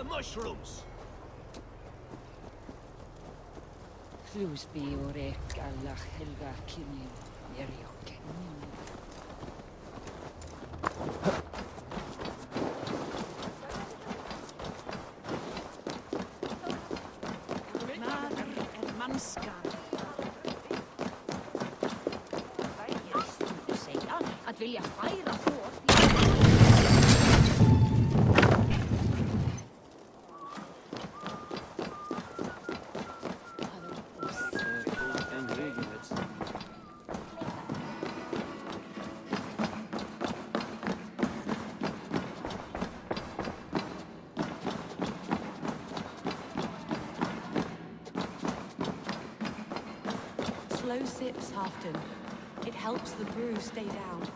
the mushrooms! Clues be orek Allah helga kini yerioke. Att vilja fira på. Slow sips, Halfton. It helps the brew stay down.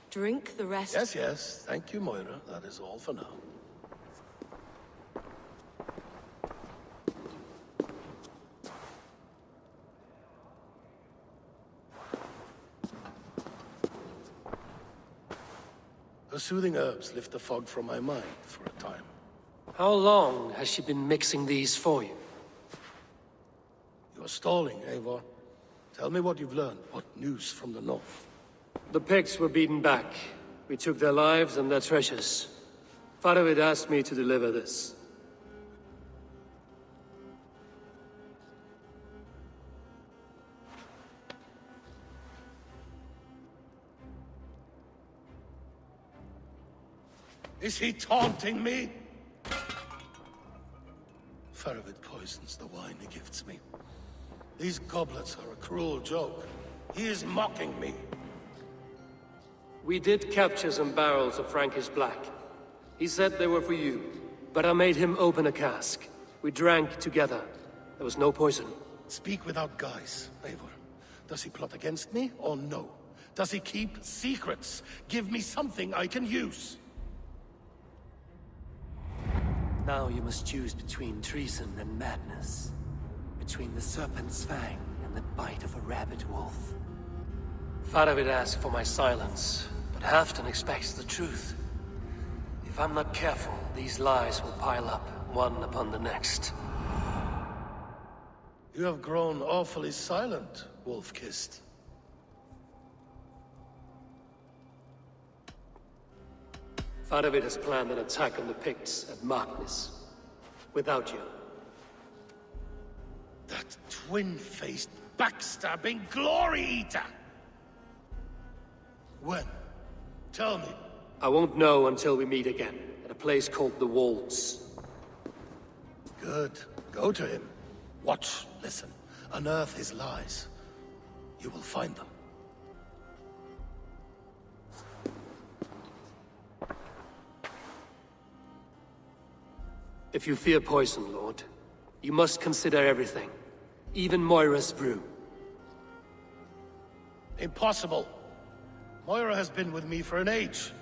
Drink the rest. Yes, yes. Thank you, Moira. That is all for now. The soothing herbs lift the fog from my mind for a time. How long has she been mixing these for you? You're stalling, Eivor. Tell me what you've learned. What news from the north? The Picts were beaten back. We took their lives and their treasures. Faravid asked me to deliver this. Is he taunting me? Faravid poisons the wine he gifts me. These goblets are a cruel joke. He is mocking me. We did capture some barrels of Frankish Black. He said they were for you, but I made him open a cask. We drank together. There was no poison. Speak without guise, Eivor. Does he plot against me, or no? Does he keep secrets? Give me something I can use. Now you must choose between treason and madness. Between the serpent's fang and the bite of a rabid wolf. Faravid asked for my silence, but Halfton expects the truth. If I'm not careful, these lies will pile up, one upon the next. You have grown awfully silent, Wolf-Kissed. Faravid has planned an attack on the Picts at Magnus. Without you. That twin-faced, backstabbing glory-eater! When? Tell me. I won't know until we meet again, at a place called the Walls. Good. Go to him. Watch, listen. Unearth his lies. You will find them. If you fear poison, Lord, you must consider everything. Even Moira's brew. Impossible. Moira has been with me for an age.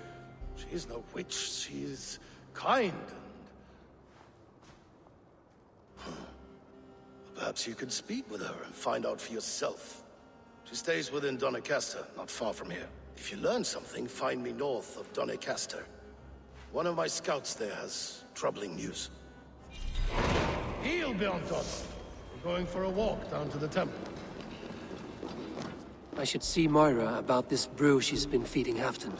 She is no witch. She is kind and... Perhaps you can speak with her and find out for yourself. She stays within Doncaster, not far from here. If you learn something, find me north of Doncaster. One of my scouts there has troubling news. He'll be on top. We're going for a walk down to the temple. I should see Moira about this brew she's been feeding Halfton.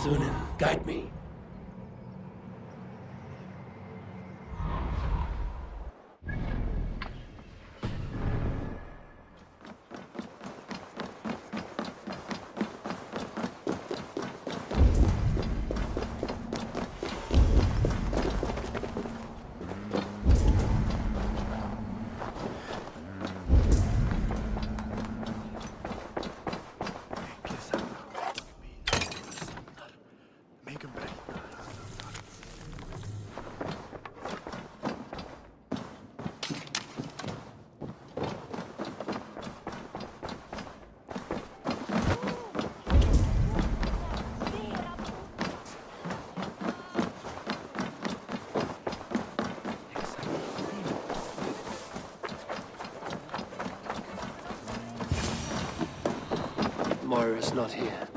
Zunin, guide me. Moira's not here.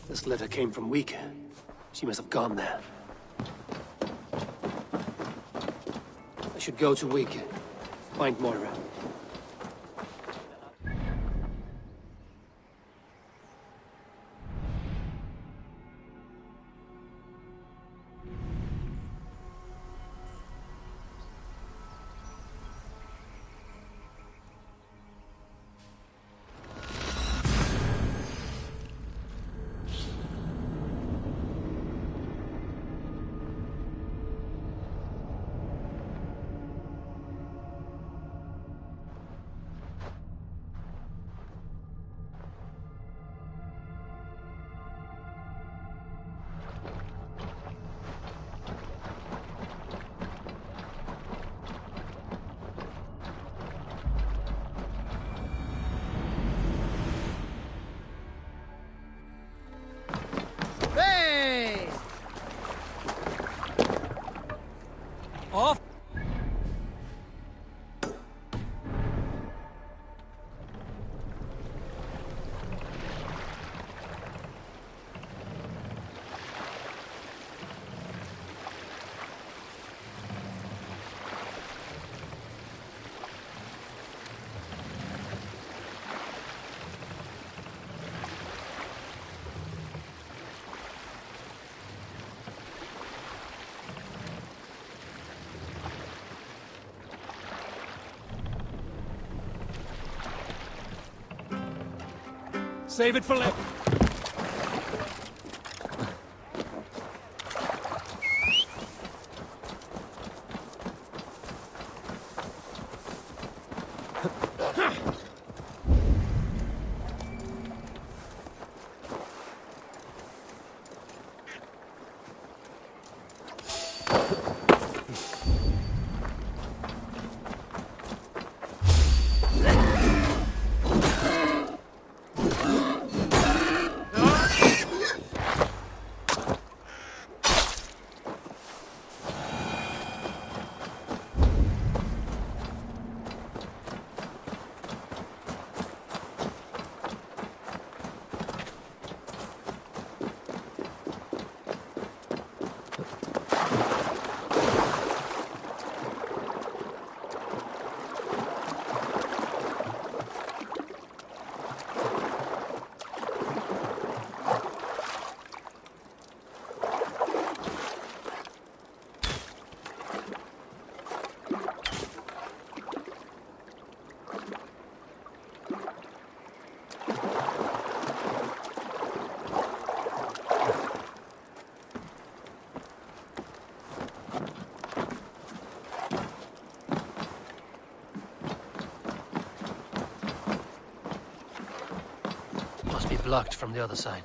This letter came from Wika. She must have gone there. I should go to Wika. Find Moira. Hey! Off! Save it for later. Must be blocked from the other side.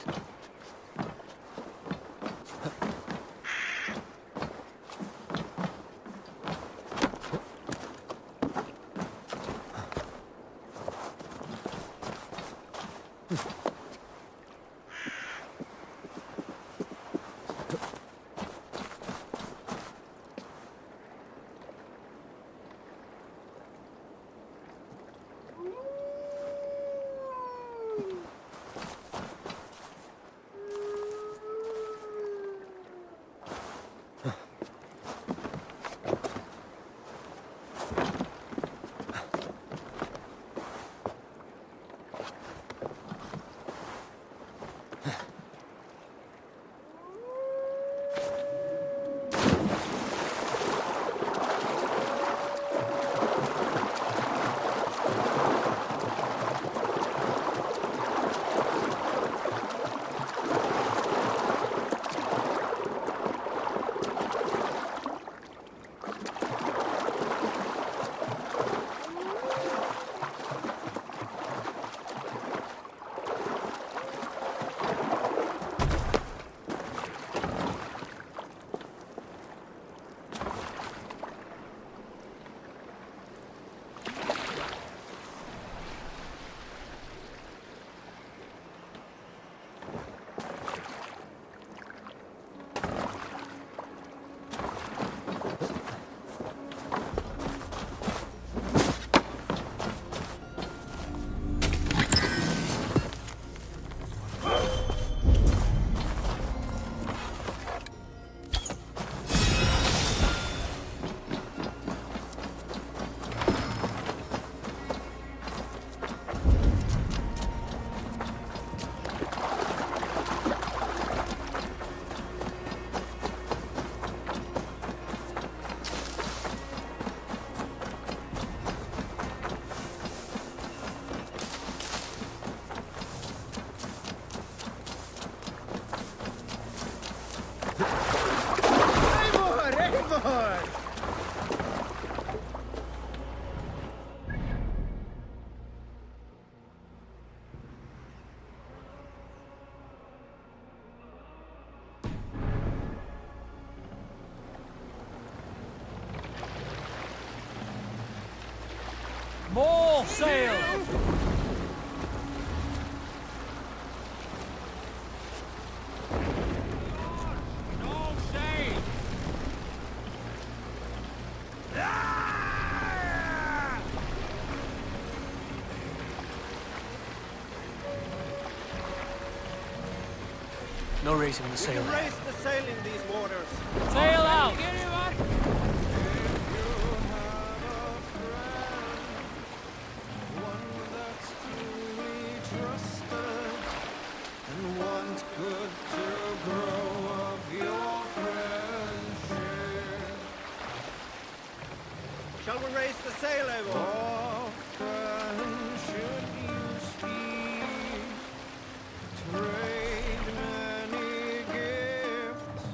More sail! No sail! No raising the sail. Raise the sail in these waters. Sail out! Shall we raise the sail, Eivor? Should you speak, trade many gifts,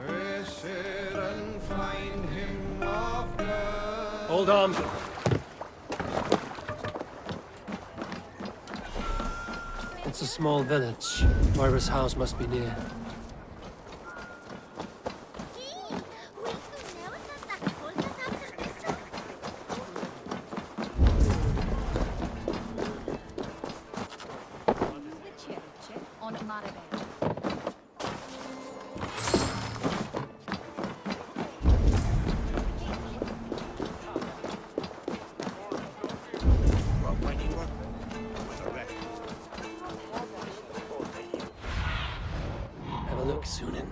visit and find him of God. Hold on. It's a small village. Moira's house must be near. Have a look, Sunan.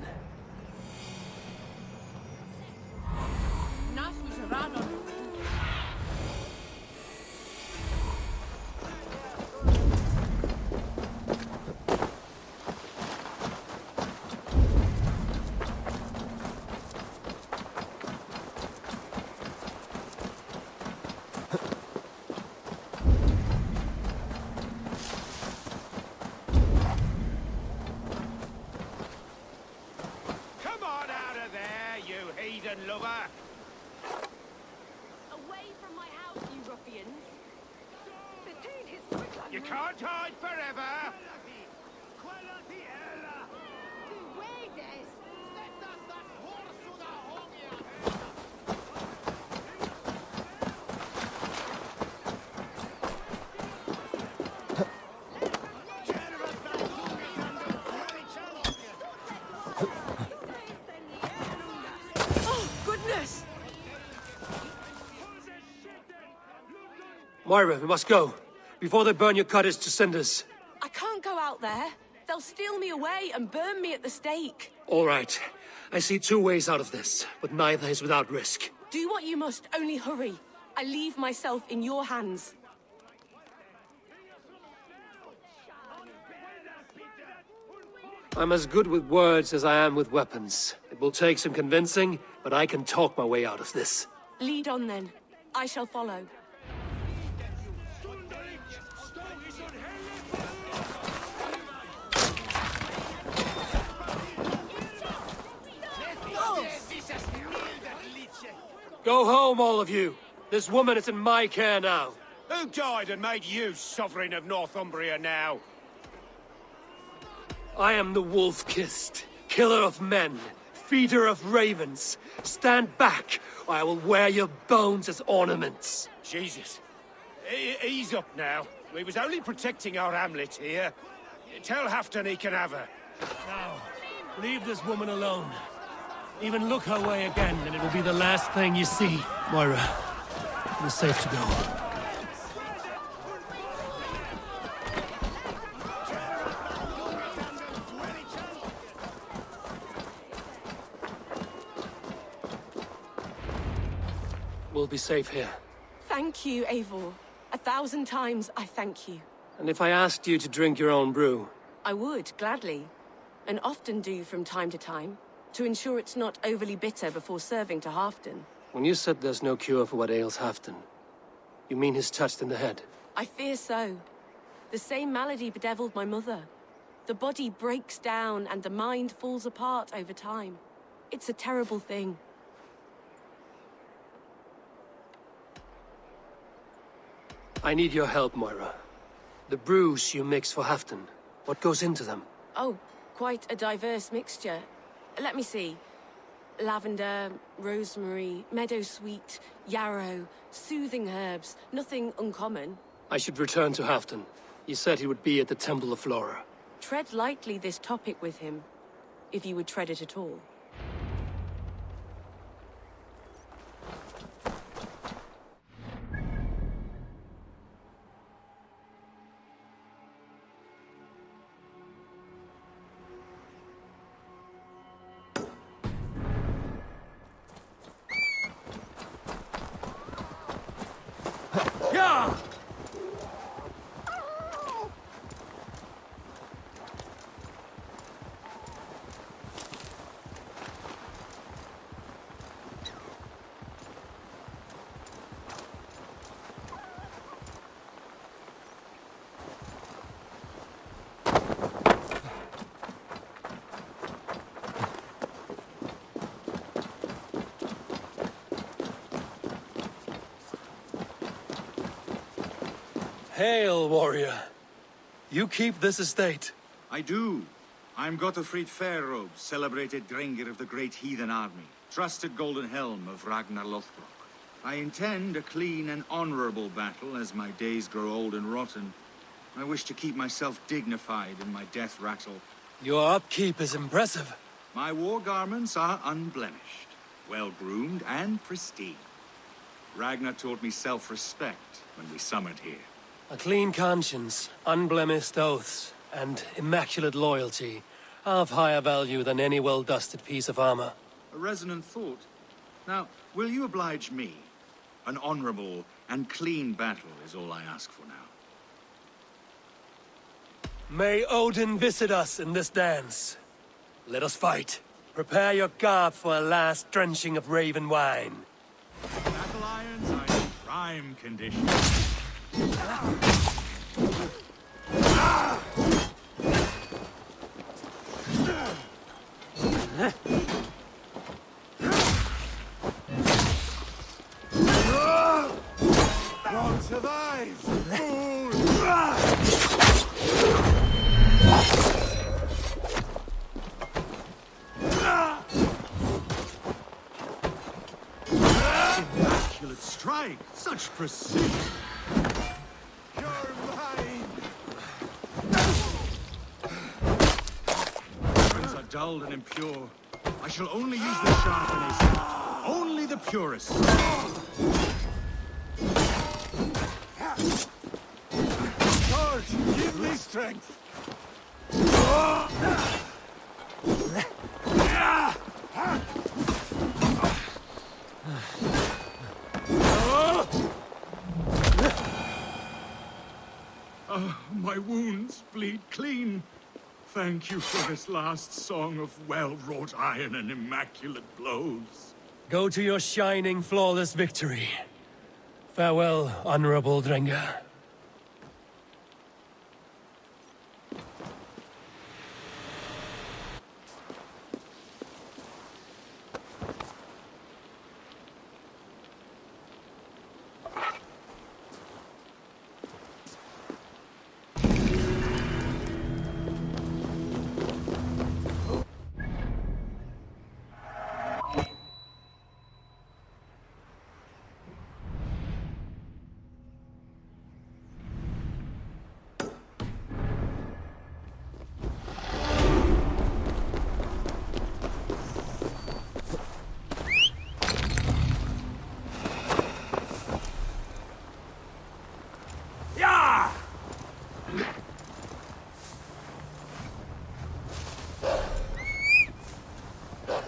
Come on out of there, you heathen lover! Away from my house, you ruffians! You can't hide forever! Oh, goodness! Moira, we must go. before they burn your cottage to cinders. I can't go out there. They'll steal me away and burn me at the stake. All right. I see two ways out of this, but neither is without risk. Do what you must, only hurry. I leave myself in your hands. I'm as good with words as I am with weapons. It will take some convincing, but I can talk my way out of this. Lead on then. I shall follow. Go home, all of you. This woman is in my care now. Who died and made you sovereign of Northumbria now? I am the wolf-kissed, killer of men, feeder of ravens. Stand back, or I will wear your bones as ornaments. Jesus. Ease up now. We was only protecting our hamlet here. Tell Hafton he can have her. Now, leave this woman alone. Even look her way again, and it will be the last thing you see. Moira, it is safe to go. We'll be safe here. Thank you, Eivor. 1,000 times I thank you. And if I asked you to drink your own brew? I would, gladly. And often do from time to time, to ensure it's not overly bitter before serving to Halfdan. When you said there's no cure for what ails Halfdan, you mean he's touched in the head? I fear so. The same malady bedeviled my mother. The body breaks down and the mind falls apart over time. It's a terrible thing. I need your help, Moira. The brews you mix for Halfdan, what goes into them? Oh, quite a diverse mixture. Let me see. Lavender, rosemary, meadowsweet, yarrow, soothing herbs. Nothing uncommon. I should return to Halfdan. He said he would be at the Temple of Flora. Tread lightly this topic with him, if you would tread it at all. Hail, warrior. You keep this estate. I do. I'm Gottfried Fairrobe, celebrated Drengr of the great heathen army, trusted golden helm of Ragnar Lothbrok. I intend a clean and honorable battle as my days grow old and rotten. I wish to keep myself dignified in my death rattle. Your upkeep is impressive. My war garments are unblemished, well-groomed and pristine. Ragnar taught me self-respect when we summoned here. A clean conscience, unblemished oaths, and immaculate loyalty are of higher value than any well-dusted piece of armor. A resonant thought. Now, will you oblige me? An honorable and clean battle is all I ask for now. May Odin visit us in this dance. Let us fight. Prepare your garb for a last drenching of raven wine. Battle irons are in prime condition. One survives! Fool! Immaculate strike! Such precision! You're mine! Weapons are dulled and impure. I shall only use the sharpeners. Only the purest. strength. My wounds bleed clean. Thank you for this last song of well-wrought iron and immaculate blows. Go to your shining, flawless victory. Farewell, honorable Drenga.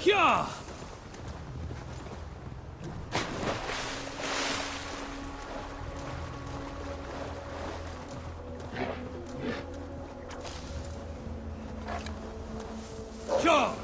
Kya! Kya!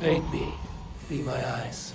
Aid me. Be my eyes.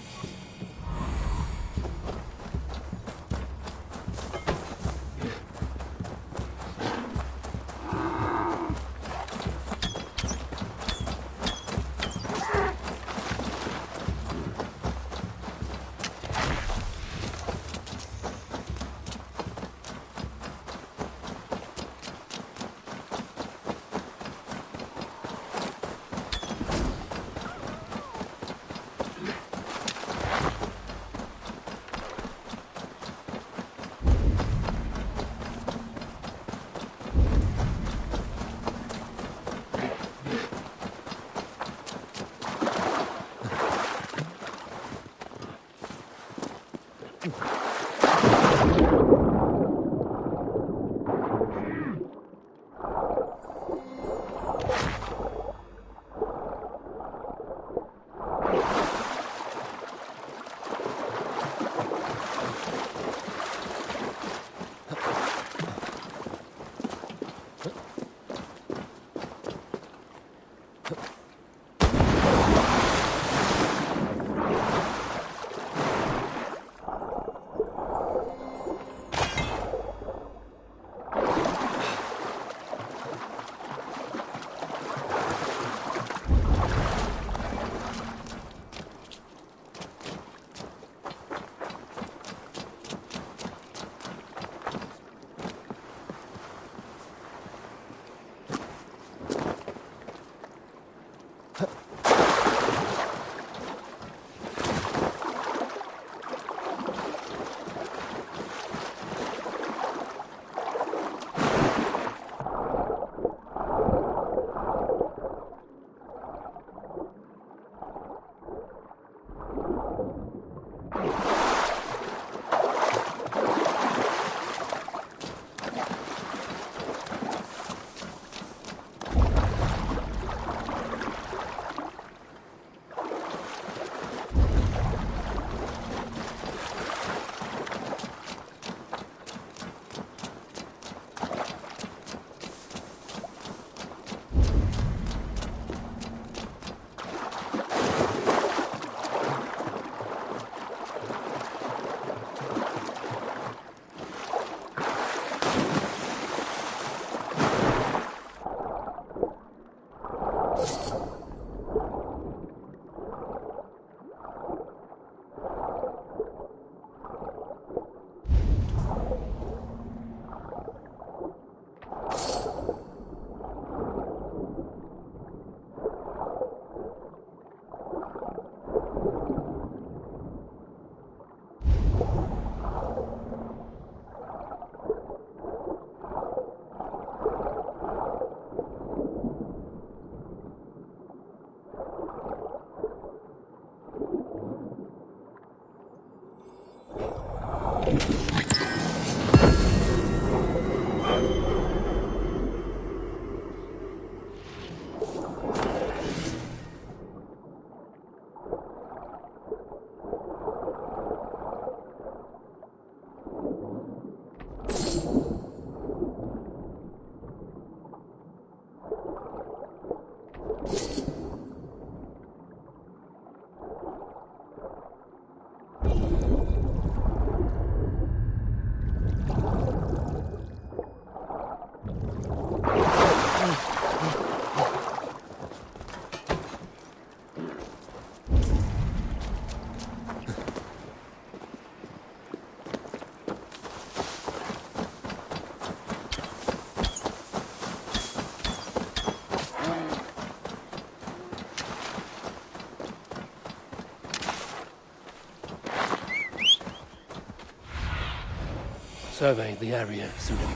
Survey the area, Sudan.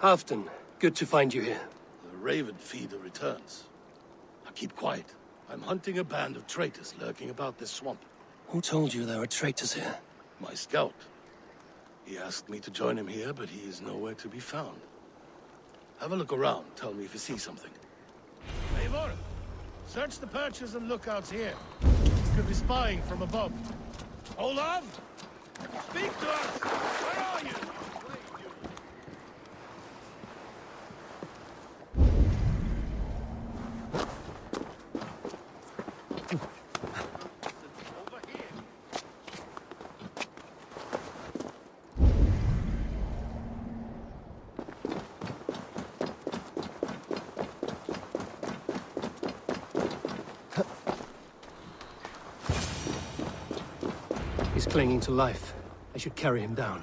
Halfton, good to find you here. The Raven feeder returns. Now keep quiet. I'm hunting a band of traitors lurking about this swamp. Who told you there are traitors here? My scout. He asked me to join him here, but he is nowhere to be found. Have a look around. Tell me if you see something. Eivor, search the perches and lookouts here. Could be spying from above. Olaf? Speak to us! Where are you? He's clinging to life. I should carry him down.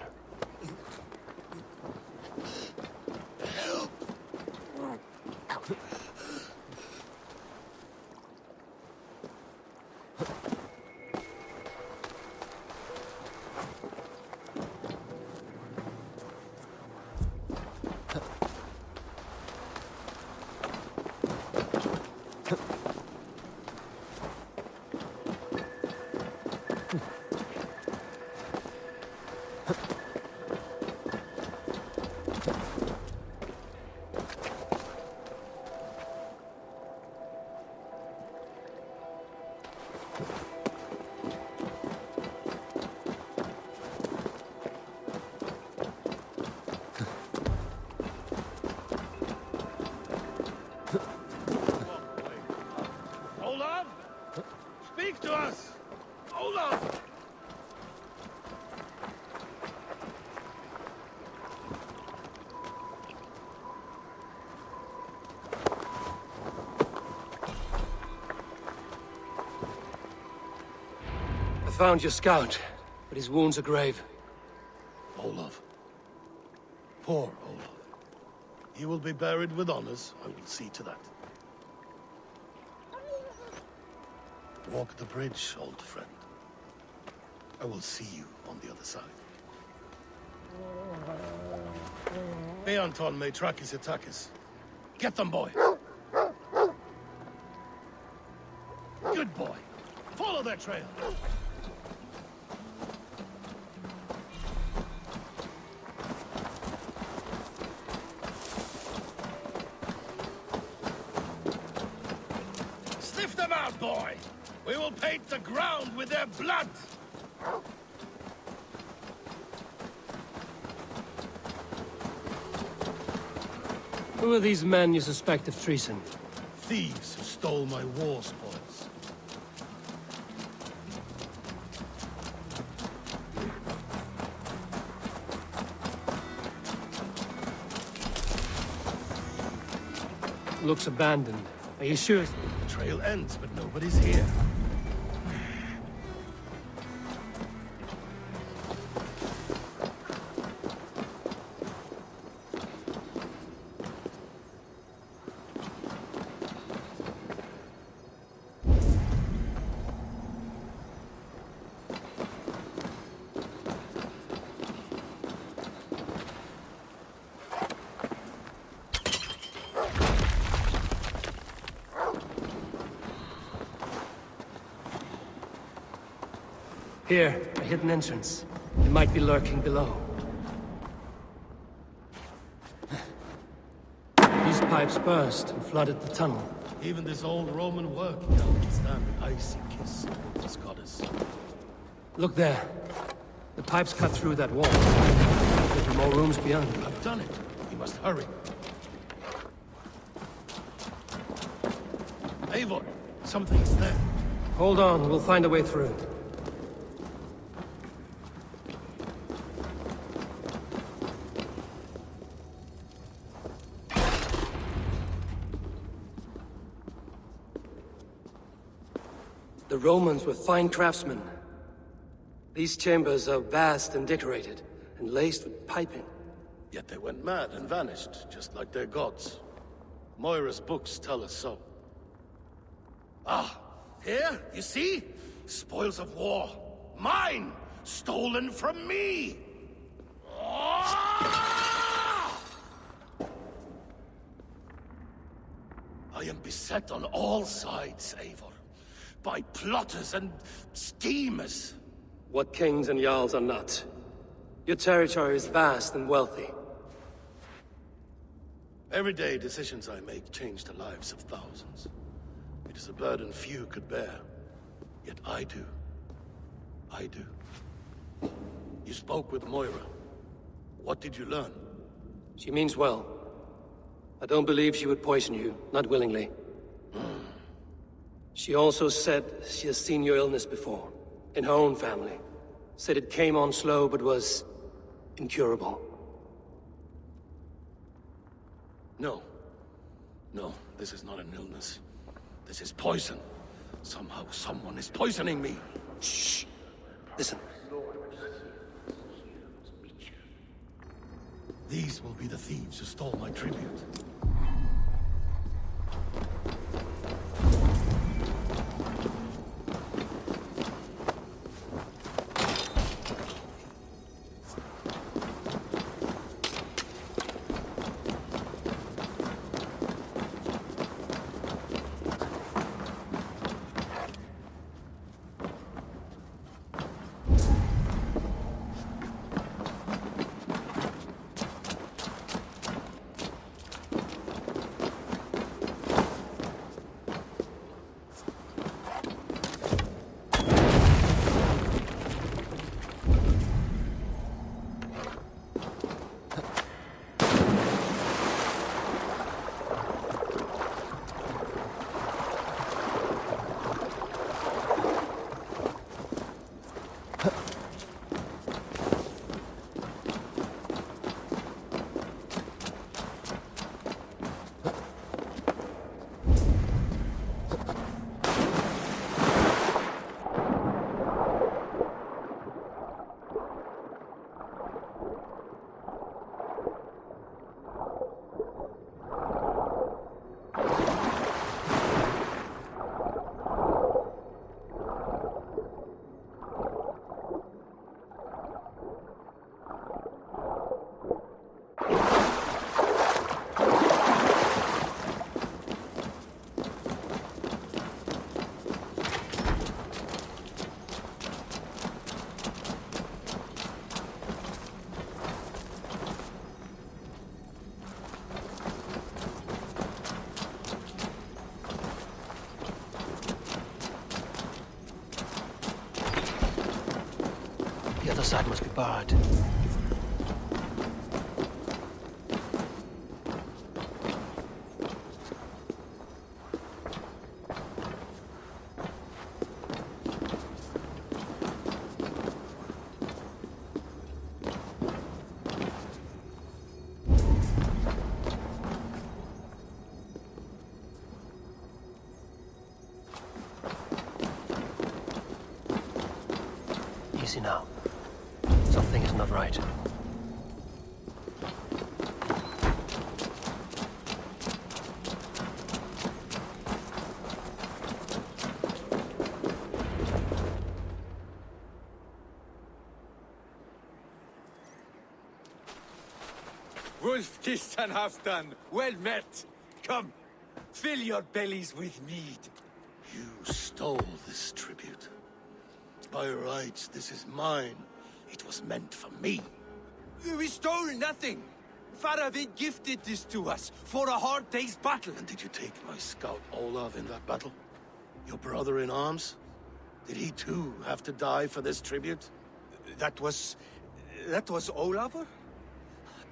Olaf? Speak to us! Olaf! I found your scout, but his wounds are grave. Olaf. Poor Olaf. He will be buried with honors. I will see to that. Walk the bridge, old friend. I will see you on the other side. Beanton Maitrakis Atakis. Get them, boy! Good boy. Follow their trail. Sniff them out, boy! We will paint the ground with their blood! Who are these men you suspect of treason? Thieves who stole my war spoils. Looks abandoned. Are you sure? The trail ends, but nobody's here. Here, a hidden entrance. It might be lurking below. These pipes burst and flooded the tunnel. Even this old Roman work cannot withstand the icy kiss of this goddess. Look there. The pipes cut through that wall. There'll be more rooms beyond. I've done it. We must hurry. Eivor, something's there. Hold on, we'll find a way through. The Romans were fine craftsmen. These chambers are vast and decorated, and laced with piping. Yet they went mad and vanished, just like their gods. Moira's books tell us so. Ah, here, you see? Spoils of war. Mine! Stolen from me! Ah! I am beset on all sides, Eivor. By plotters and schemers. What kings and jarls are not. Your territory is vast and wealthy. Everyday decisions I make change the lives of thousands. It is a burden few could bear. Yet I do. I do. You spoke with Moira. What did you learn? She means well. I don't believe she would poison you, not willingly. She also said she has seen your illness before, in her own family. Said it came on slow, but was incurable. No. No, this is not an illness. This is poison. Somehow someone is poisoning me. Shh! Listen. These will be the thieves who stole my tribute. The other side must be barred. Easy now. Something is not right. Wolf kissed and half done. Well met. Come, fill your bellies with mead. You stole this tribute. By rights, this is mine. It was meant for me. We stole nothing. Faravid gifted this to us for a hard day's battle. And did you take my scout Olav in that battle? Your brother in arms? Did he too have to die for this tribute? That was Olaver?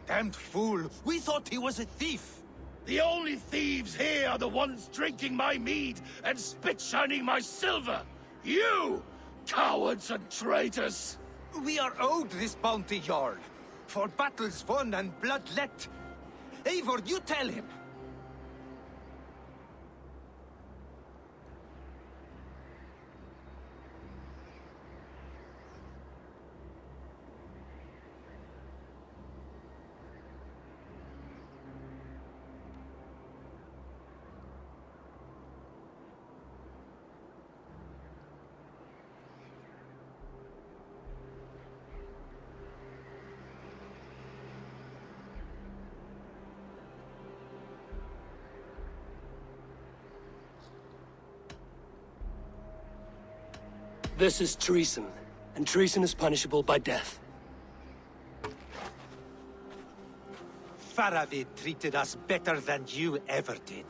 Damned fool. We thought he was a thief. The only thieves here are the ones drinking my mead and spit-shining my silver! You! Cowards and traitors! We are owed this bounty, Jarl. For battles won and blood let. Eivor, you tell him! This is treason, and treason is punishable by death. Faravid treated us better than you ever did.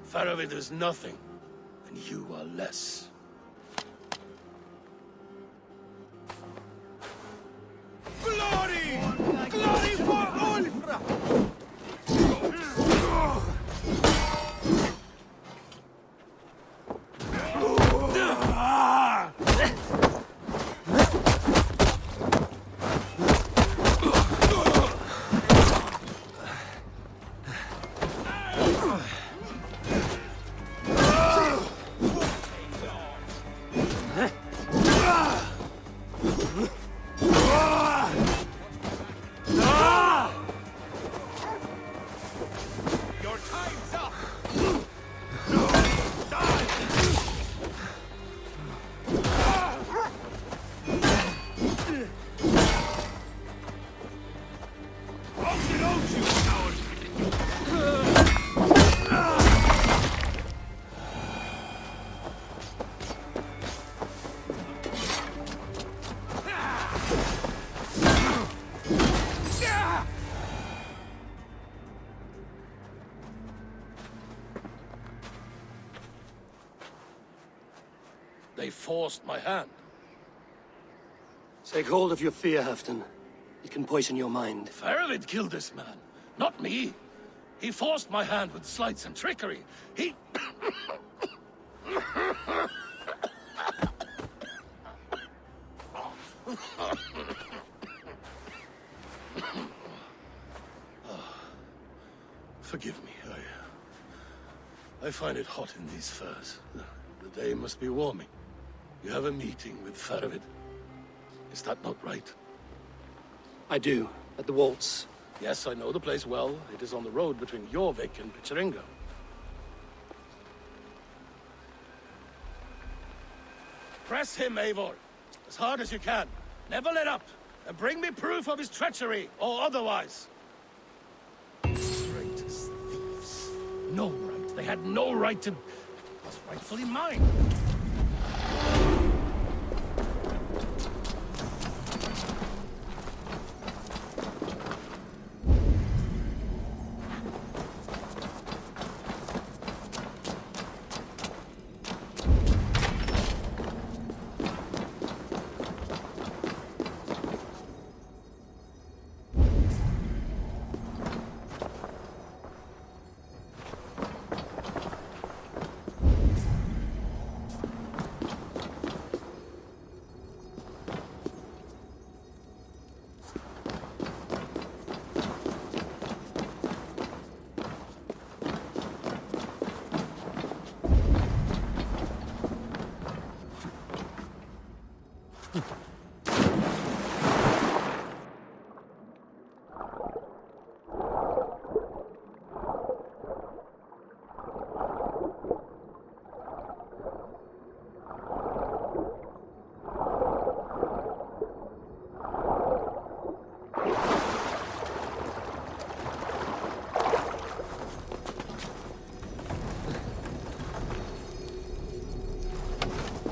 Faravid is nothing, and you are less. Glory! Glory for Ulfra! Your time's up! They forced my hand. Take hold of your fear, Halfdan. It can poison your mind. Faravid killed this man, not me. He forced my hand with sleights and trickery. He... Forgive me, I find it hot in these furs. The day must be warming. You have a meeting with Faravid. Is that not right? I do, at the waltz. Yes, I know the place well. It is on the road between Jorvik and Picheringa. Press him, Eivor. As hard as you can. Never let up. And bring me proof of his treachery, or otherwise. Traitors, thieves. No right. They had no right to... What's rightfully mine?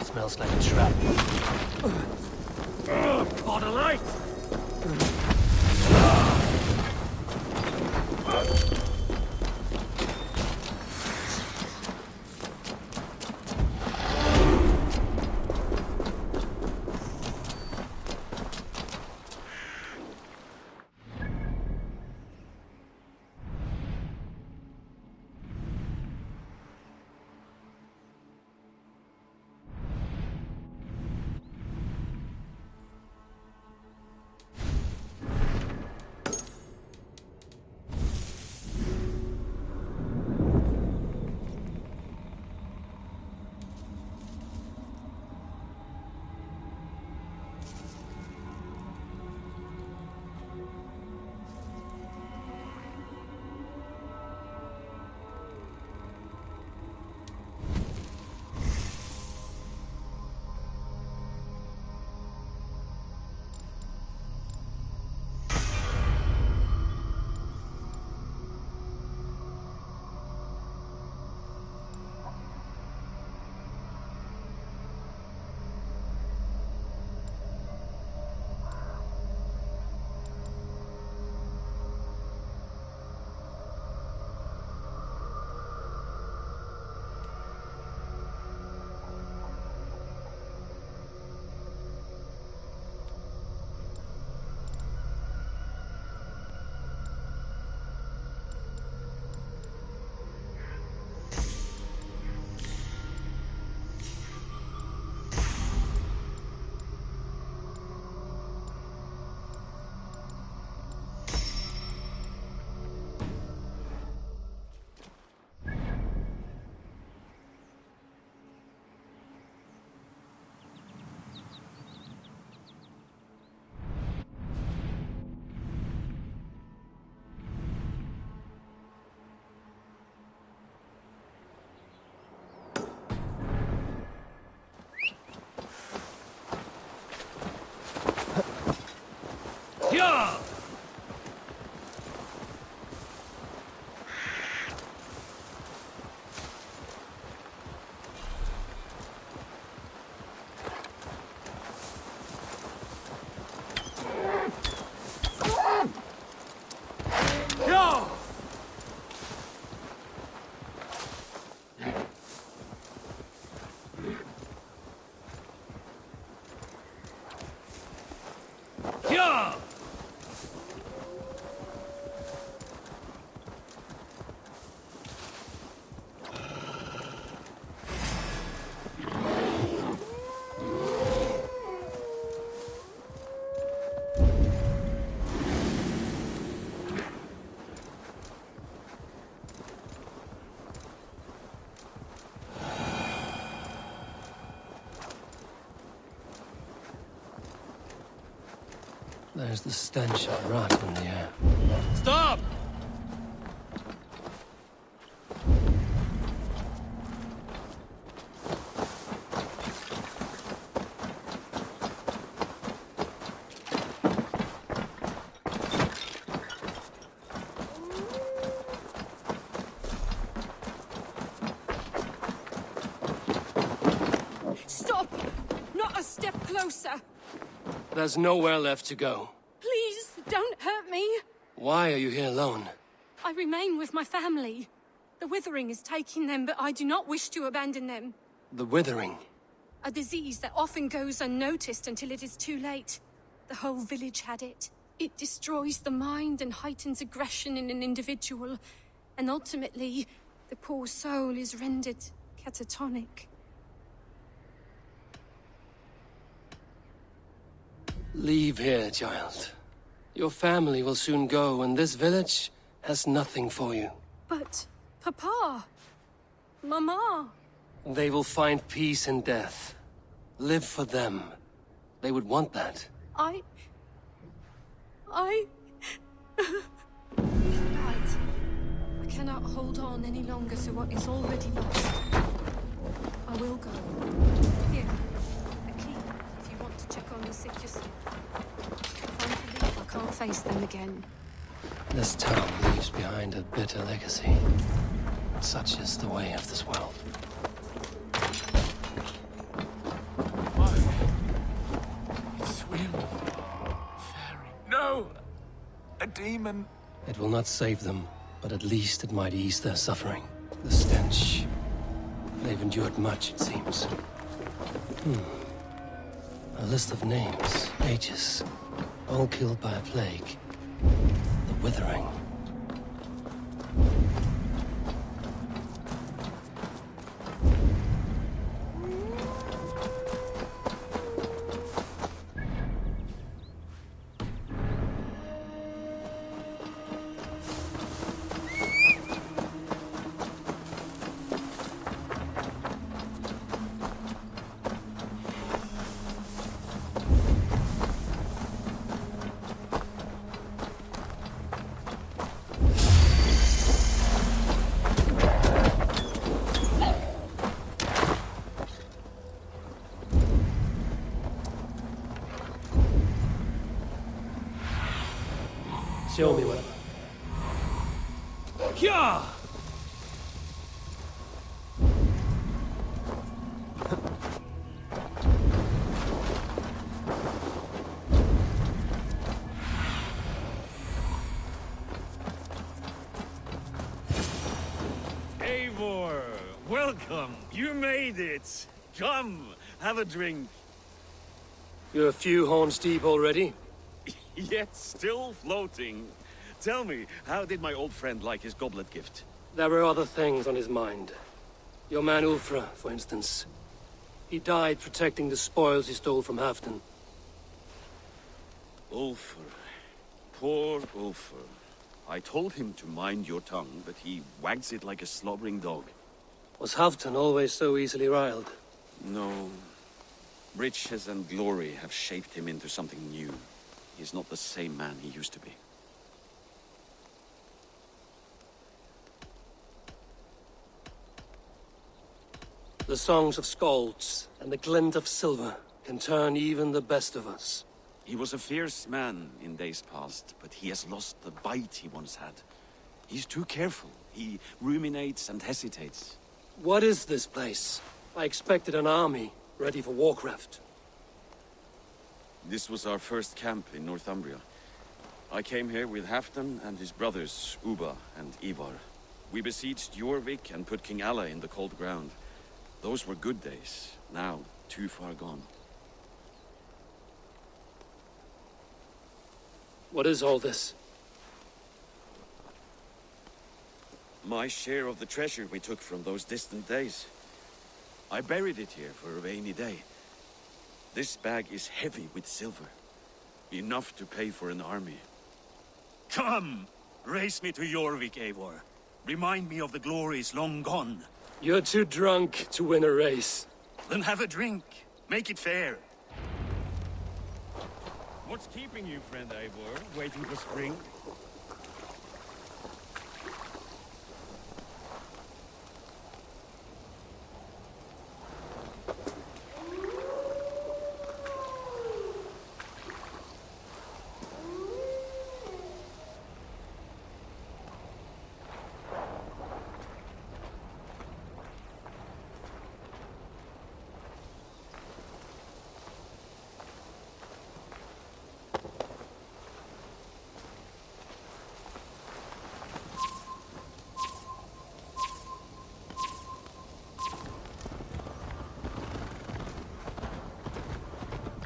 Smells like a trap. Caught a light! There's the stench of rot in the air. Stop! Stop! Not a step closer! There's nowhere left to go. Please, don't hurt me! Why are you here alone? I remain with my family. The Withering is taking them, but I do not wish to abandon them. The Withering. A disease that often goes unnoticed until it is too late. The whole village had it. It destroys the mind and heightens aggression in an individual. And ultimately, the poor soul is rendered catatonic. Leave here, child. Your family will soon go, and this village has nothing for you. But, Papa... Mama... They will find peace in death. Live for them. They would want that. Right. I cannot hold on any longer to what is already lost. I will go. Here, a key, if you want to check on the sick yourself. If I'm to leave, I can't face them again. This town leaves behind a bitter legacy. Such is the way of this world. Swim. Fairy. No! A demon. It will not save them, but at least it might ease their suffering. The stench. They've endured much, it seems. A list of names, ages, all killed by a plague. The Withering. Show me what. Yeah! Eivor, welcome. You made it. Come, have a drink. You're a few horns deep already. Yet still floating. Tell me, how did my old friend like his goblet gift? There were other things on his mind. Your man Ulfra, for instance. He died protecting the spoils he stole from Halfdan. Ulfr. Poor Ulfr. I told him to mind your tongue, but he wags it like a slobbering dog. Was Halfdan always so easily riled? No. Riches and glory have shaped him into something new. He's not the same man he used to be. The songs of skalds and the glint of silver can turn even the best of us. He was a fierce man in days past, but he has lost the bite he once had. He's too careful. He ruminates and hesitates. What is this place? I expected an army ready for warcraft. This was our first camp in Northumbria. I came here with Halfdan and his brothers, Ubba and Ivar. We besieged Jorvik and put King Alla in the cold ground. Those were good days, now too far gone. What is all this? My share of the treasure we took from those distant days. I buried it here for a rainy day. This bag is heavy with silver. Enough to pay for an army. Come! Race me to Jorvik, Eivor. Remind me of the glories long gone. You're too drunk to win a race. Then have a drink. Make it fair. What's keeping you, friend Eivor? Waiting for spring?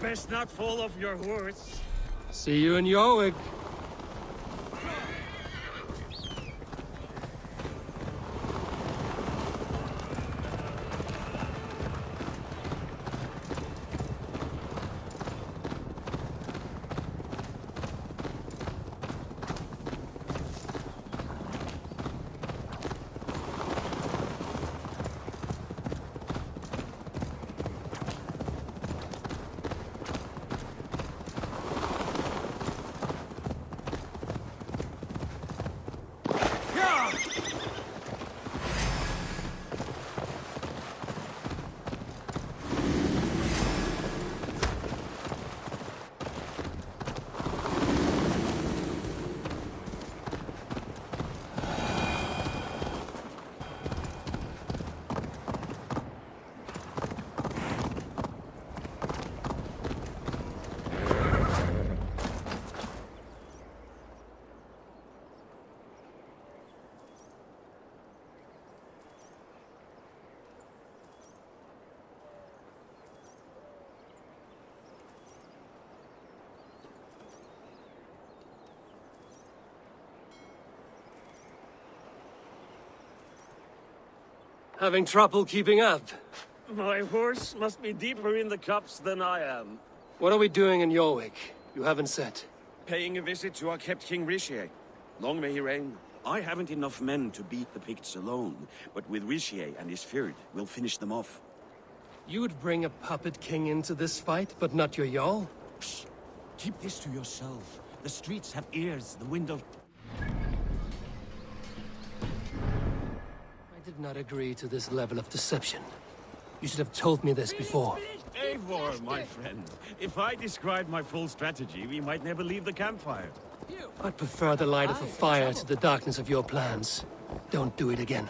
Best not fall off your horse. See you in Jorvik. Having trouble keeping up? My horse must be deeper in the cups than I am. What are we doing in Jorvik? You haven't said. Paying a visit to our kept King Richier. Long may he reign. I haven't enough men to beat the Picts alone, but with Richier and his Fyrd, we'll finish them off. You would bring a puppet king into this fight, but not your Jarl? Psst. Keep this to yourself. The streets have ears, the wind of... I did not agree to this level of deception. You should have told me this before. Eivor, my friend. If I described my full strategy, we might never leave the campfire. I'd prefer the light of a fire to the darkness of your plans. Don't do it again.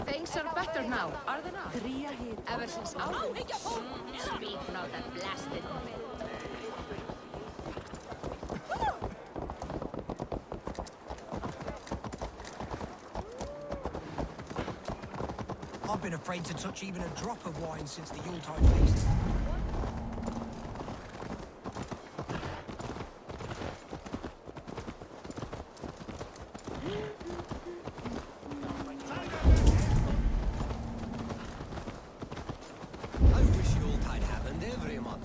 Things are better now, are they not? Ever since speak not that blasted. I've been afraid to touch even a drop of wine since the Yuletide feast. I wish Yuletide happened every month.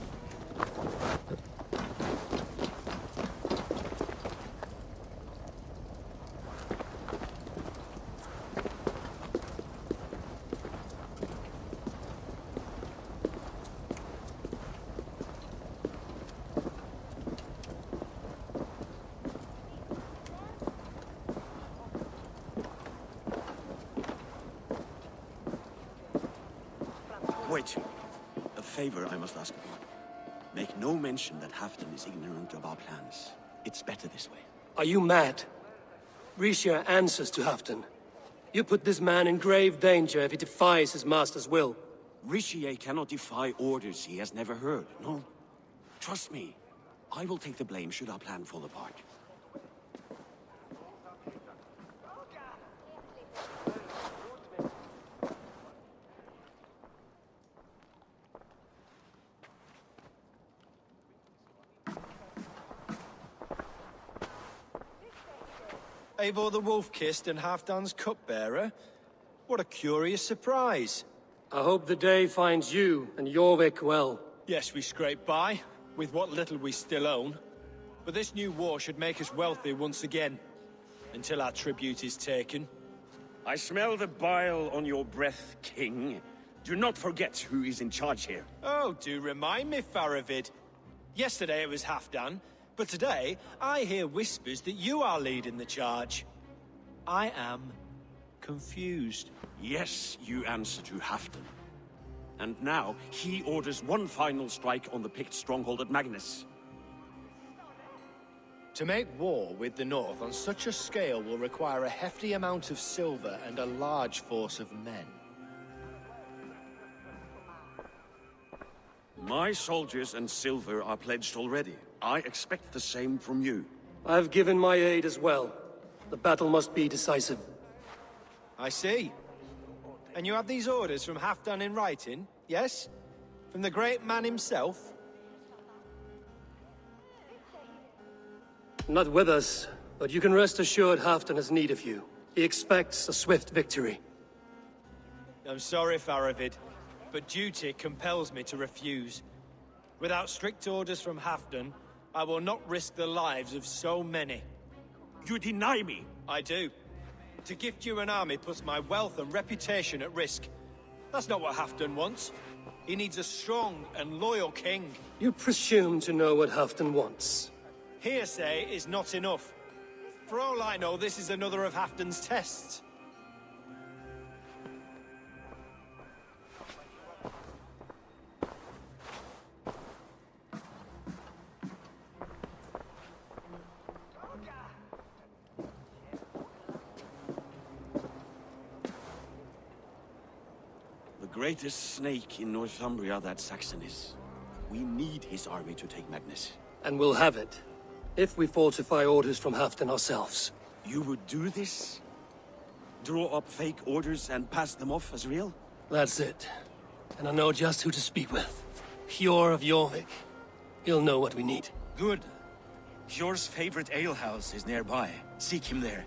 Wait. A favor I must ask of you. Make no mention that Halfdan is ignorant of our plans. It's better this way. Are you mad? Richier answers to Halfdan. You put this man in grave danger if he defies his master's will. Richier cannot defy orders he has never heard, no? Trust me. I will take the blame should our plan fall apart. Eivor the Wolf-Kissed and Halfdan's cupbearer? What a curious surprise. I hope the day finds you and Jorvik well. Yes, we scrape by, with what little we still own. But this new war should make us wealthy once again. Until our tribute is taken. I smell the bile on your breath, King. Do not forget who is in charge here. Oh, do remind me, Faravid. Yesterday it was Halfdan, but today I hear whispers that you are leading the charge. I am confused. Yes, you answer to Halfdan. And now, he orders one final strike on the Pict stronghold at Magnus. To make war with the North on such a scale will require a hefty amount of silver and a large force of men. My soldiers and silver are pledged already. I expect the same from you. I've given my aid as well. The battle must be decisive. I see. And you have these orders from Halfdan in writing, yes? From the great man himself? Not with us, but you can rest assured Halfdan has need of you. He expects a swift victory. I'm sorry, Faravid, but duty compels me to refuse. Without strict orders from Halfdan, I will not risk the lives of so many. You deny me? I do. To gift you an army puts my wealth and reputation at risk. That's not what Halfdan wants. He needs a strong and loyal king. You presume to know what Halfdan wants. Hearsay is not enough. For all I know, this is another of Halfdan's tests. The greatest snake in Northumbria that Saxon is. We need his army to take Magnus. And we'll have it, if we falsify orders from Halfdan ourselves. You would do this? Draw up fake orders and pass them off as real? That's it. And I know just who to speak with. Hjor of Jorvik. He'll know what we need. Good. Hjor's favorite alehouse is nearby. Seek him there.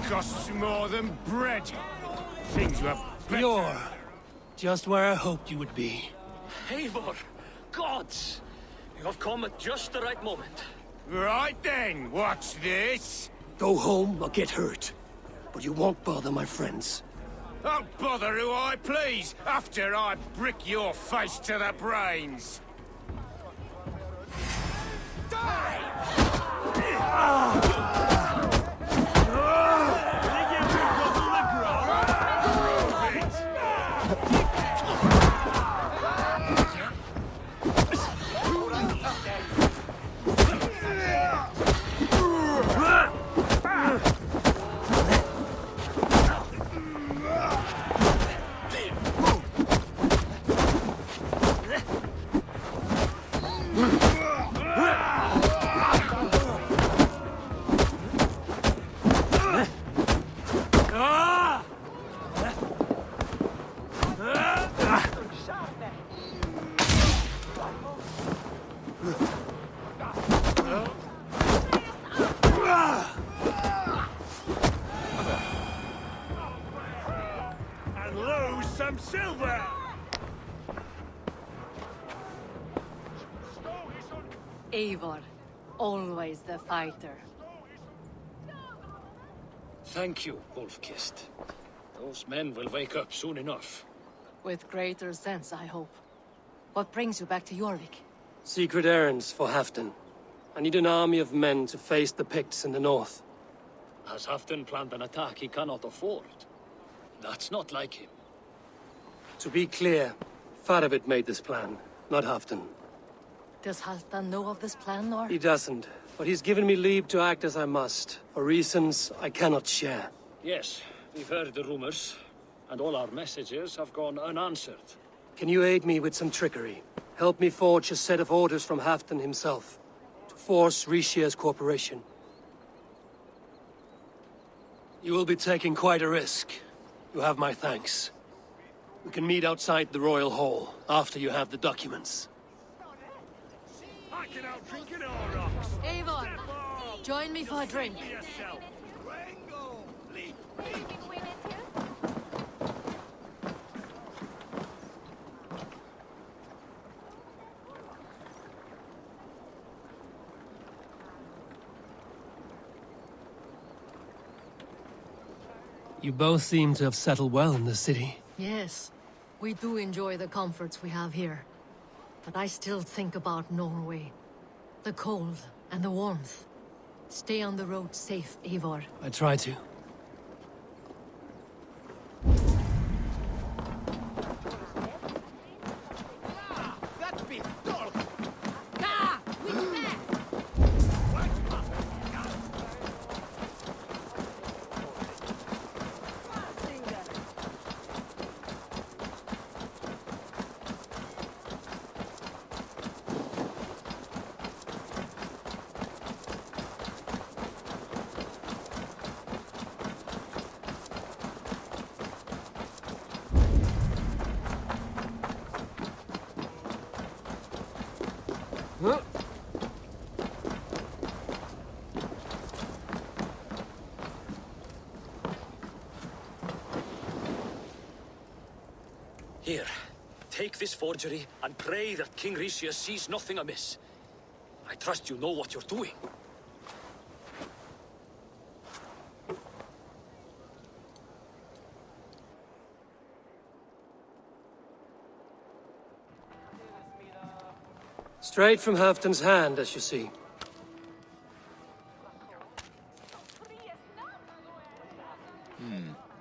Costs more than bread. Things were better. You're just where I hoped you would be. Eivor! Gods! You have come at just the right moment. Right then, what's this? Go home or get hurt. But you won't bother my friends. I'll bother who I please, after I brick your face to the brains. Some silver! Eivor, always the fighter. Thank you, Wolf-Kissed. Those men will wake up soon enough. With greater sense, I hope. What brings you back to Jorvik? Secret errands for Halfdan. I need an army of men to face the Picts in the north. Has Halfdan planned an attack he cannot afford? That's not like him. To be clear, Faravid made this plan, not Halfdan. Does Halfdan know of this plan, or...? He doesn't, but he's given me leave to act as I must, for reasons I cannot share. Yes, we've heard the rumors, and all our messages have gone unanswered. Can you aid me with some trickery? Help me forge a set of orders from Halfdan himself, to force Rishia's cooperation. You will be taking quite a risk. You have my thanks. We can meet outside the Royal Hall, after you have the documents. Eivor, join me for a drink. You both seem to have settled well in the city. Yes, we do enjoy the comforts we have here. But I still think about Norway. The cold and the warmth. Stay on the road safe, Eivor. I try to. Here, take this forgery and pray that King Rishia sees nothing amiss. I trust you know what you're doing. Straight from Halfdan's hand, as you see.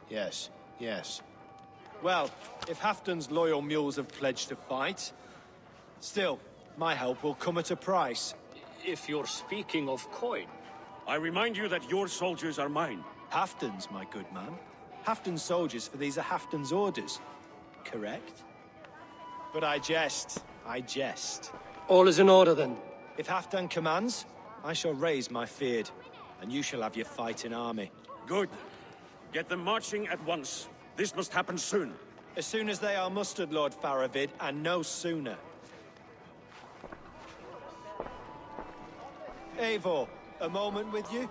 Yes, yes. Well, if Halfdan's loyal mules have pledged to fight, still, my help will come at a price. If you're speaking of coin. I remind you that your soldiers are mine. Halfdan's, my good man. Halfdan's soldiers, for these are Halfdan's orders. Correct? But I jest. I jest. All is in order, then. If Halfdan commands, I shall raise my feared, and you shall have your fighting army. Good. Get them marching at once. This must happen soon. As soon as they are mustered, Lord Faravid, and no sooner. Eivor, a moment with you?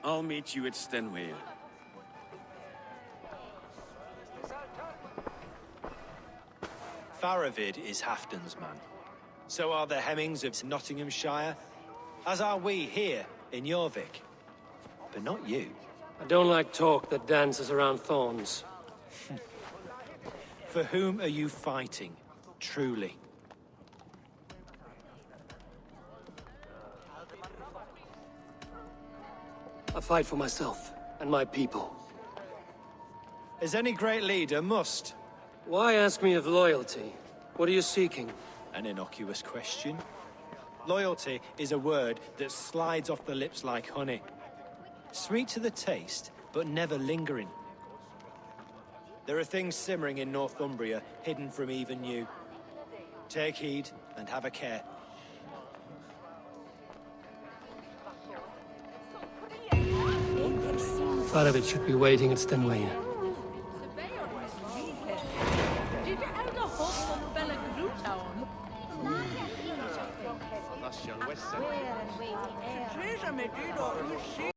I'll meet you at Stenway. Faravid is Halfdan's man. So are the Hemmings of Nottinghamshire, as are we here in Jorvik. But not you. I don't like talk that dances around thorns. For whom are you fighting, truly? I fight for myself and my people. As any great leader must. Why ask me of loyalty? What are you seeking? An innocuous question. Loyalty is a word that slides off the lips like honey. Sweet to the taste, but never lingering. There are things simmering in Northumbria, hidden from even you. Take heed and have a care. Faravid should be waiting at Stenway.